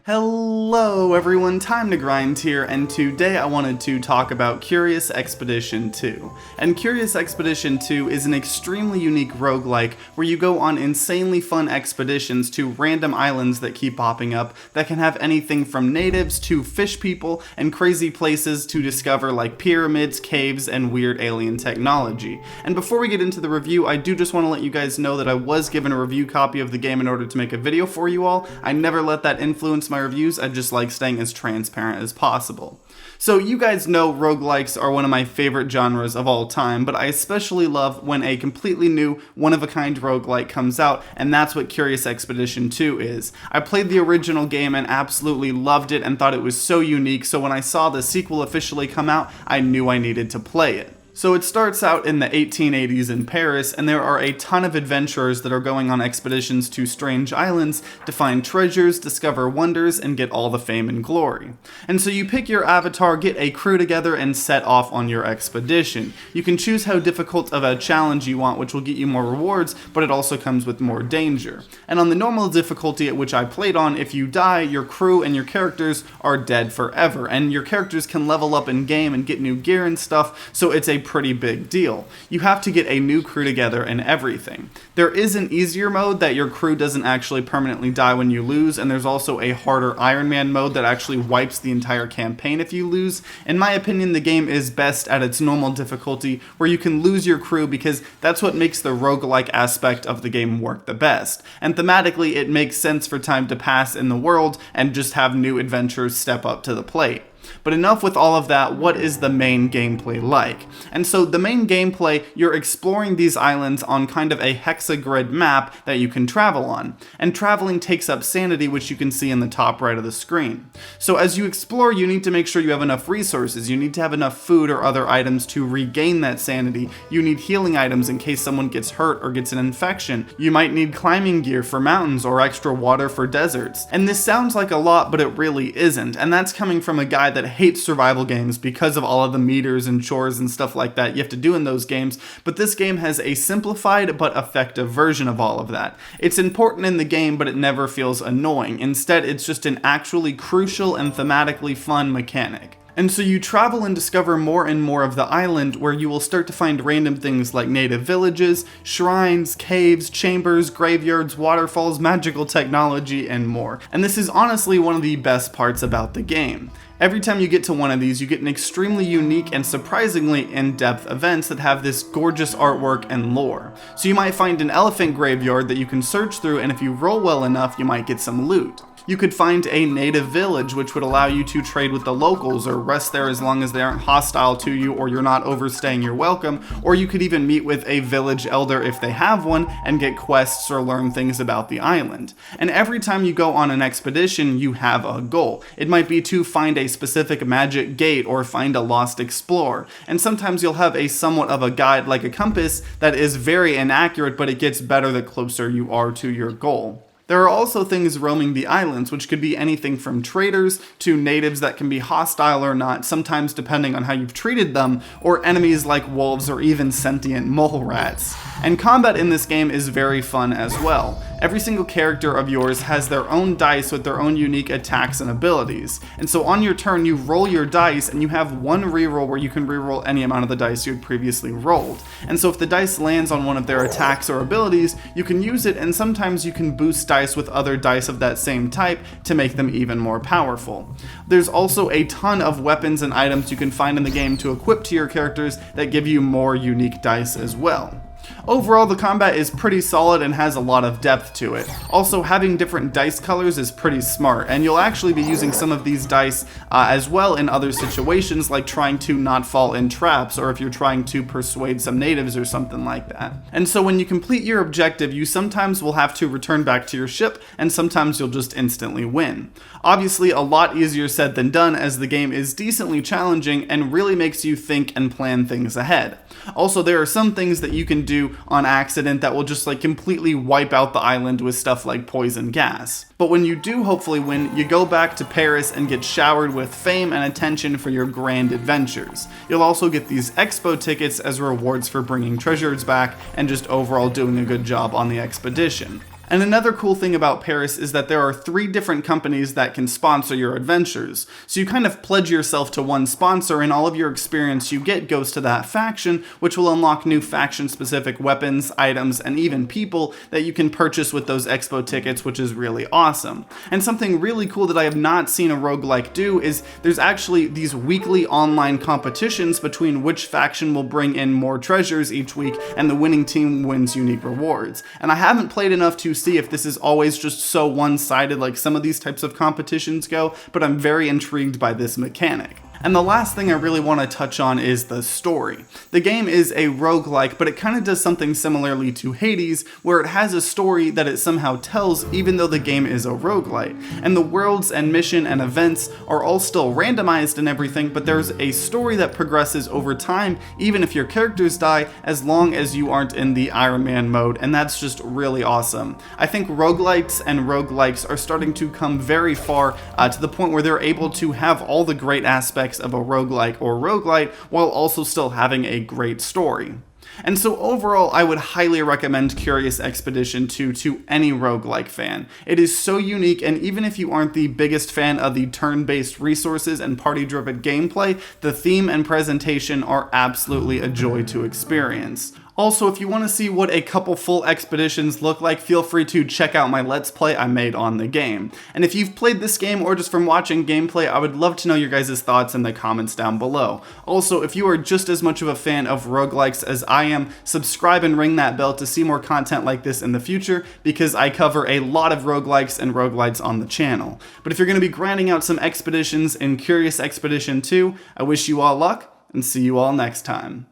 Hello everyone, Time to Grind here, and today I wanted to talk about Curious Expedition 2. And Curious Expedition 2 is an extremely unique roguelike where you go on insanely fun expeditions to random islands that keep popping up that can have anything from natives to fish people and crazy places to discover like pyramids, caves, and weird alien technology. And before we get into the review, I do just want to let you guys know that I was given a review copy of the game in order to make a video for you all. I never let that influence my reviews, I just like staying as transparent as possible. So you guys know roguelikes are one of my favorite genres of all time, but I especially love when a completely new, one-of-a-kind roguelike comes out, and that's what Curious Expedition 2 is. I played the original game and absolutely loved it and thought it was so unique, so when I saw the sequel officially come out, I knew I needed to play it. So it starts out in the 1880s in Paris, and there are a ton of adventurers that are going on expeditions to strange islands to find treasures, discover wonders, and get all the fame and glory. And so you pick your avatar, get a crew together, and set off on your expedition. You can choose how difficult of a challenge you want, which will get you more rewards, but it also comes with more danger. And on the normal difficulty at which I played on, if you die, your crew and your characters are dead forever, and your characters can level up in game and get new gear and stuff, so it's a pretty big deal. You have to get a new crew together and everything. There is an easier mode that your crew doesn't actually permanently die when you lose, and there's also a harder Iron Man mode that actually wipes the entire campaign if you lose. In my opinion, the game is best at its normal difficulty, where you can lose your crew because that's what makes the roguelike aspect of the game work the best. And thematically, it makes sense for time to pass in the world and just have new adventurers step up to the plate. But enough with all of that, what is the main gameplay like? And so the main gameplay, you're exploring these islands on kind of a hexagrid map that you can travel on. And traveling takes up sanity, which you can see in the top right of the screen. So as you explore, you need to make sure you have enough resources. You need to have enough food or other items to regain that sanity. You need healing items in case someone gets hurt or gets an infection. You might need climbing gear for mountains or extra water for deserts. And this sounds like a lot, but it really isn't. And that's coming from a guy that hates survival games because of all of the meters and chores and stuff like that you have to do in those games, but this game has a simplified but effective version of all of that. It's important in the game, but it never feels annoying. Instead, it's just an actually crucial and thematically fun mechanic. And so you travel and discover more and more of the island, where you will start to find random things like native villages, shrines, caves, chambers, graveyards, waterfalls, magical technology, and more. And this is honestly one of the best parts about the game. Every time you get to one of these, you get an extremely unique and surprisingly in-depth events that have this gorgeous artwork and lore. So you might find an elephant graveyard that you can search through, and if you roll well enough, you might get some loot. You could find a native village, which would allow you to trade with the locals or rest there as long as they aren't hostile to you or you're not overstaying your welcome, or you could even meet with a village elder if they have one and get quests or learn things about the island. And every time you go on an expedition, you have a goal. It might be to find a specific magic gate or find a lost explorer, and sometimes you'll have a somewhat of a guide like a compass that is very inaccurate, but it gets better the closer you are to your goal. There are also things roaming the islands, which could be anything from traders to natives that can be hostile or not, sometimes depending on how you've treated them, or enemies like wolves or even sentient mole rats. And combat in this game is very fun as well. Every single character of yours has their own dice with their own unique attacks and abilities. And so on your turn, you roll your dice and you have one reroll where you can reroll any amount of the dice you had previously rolled. And so if the dice lands on one of their attacks or abilities, you can use it, and sometimes you can boost dice with other dice of that same type to make them even more powerful. There's also a ton of weapons and items you can find in the game to equip to your characters that give you more unique dice as well. Overall, the combat is pretty solid and has a lot of depth to it. Also, having different dice colors is pretty smart, and you'll actually be using some of these dice as well in other situations, like trying to not fall in traps, or if you're trying to persuade some natives or something like that. And so when you complete your objective, you sometimes will have to return back to your ship, and sometimes you'll just instantly win. Obviously, a lot easier said than done, as the game is decently challenging and really makes you think and plan things ahead. Also, there are some things that you can do on accident that will just completely wipe out the island with stuff like poison gas. But when you do hopefully win, you go back to Paris and get showered with fame and attention for your grand adventures. You'll also get these expo tickets as rewards for bringing treasures back and just overall doing a good job on the expedition. And another cool thing about Paris is that there are 3 different companies that can sponsor your adventures. So you kind of pledge yourself to one sponsor, and all of your experience you get goes to that faction, which will unlock new faction-specific weapons, items, and even people that you can purchase with those expo tickets, which is really awesome. And something really cool that I have not seen a roguelike do is there's actually these weekly online competitions between which faction will bring in more treasures each week, and the winning team wins unique rewards. And I haven't played enough to see if this is always just so one-sided like some of these types of competitions go, but I'm very intrigued by this mechanic. And the last thing I really want to touch on is the story. The game is a roguelike, but it kind of does something similarly to Hades, where it has a story that it somehow tells even though the game is a roguelite. And the worlds and mission and events are all still randomized and everything, but there's a story that progresses over time, even if your characters die, as long as you aren't in the Iron Man mode, and that's just really awesome. I think roguelites and roguelikes are starting to come very far to the point where they're able to have all the great aspects of a roguelike or roguelite while also still having a great story. And so overall, I would highly recommend Curious Expedition 2 to any roguelike fan. It is so unique, and even if you aren't the biggest fan of the turn-based resources and party-driven gameplay, the theme and presentation are absolutely a joy to experience. Also, if you want to see what a couple full expeditions look like, feel free to check out my Let's Play I made on the game. And if you've played this game or just from watching gameplay, I would love to know your guys' thoughts in the comments down below. Also, if you are just as much of a fan of roguelikes as I am, subscribe and ring that bell to see more content like this in the future, because I cover a lot of roguelikes and roguelites on the channel. But if you're going to be grinding out some expeditions in Curious Expedition 2, I wish you all luck, and see you all next time.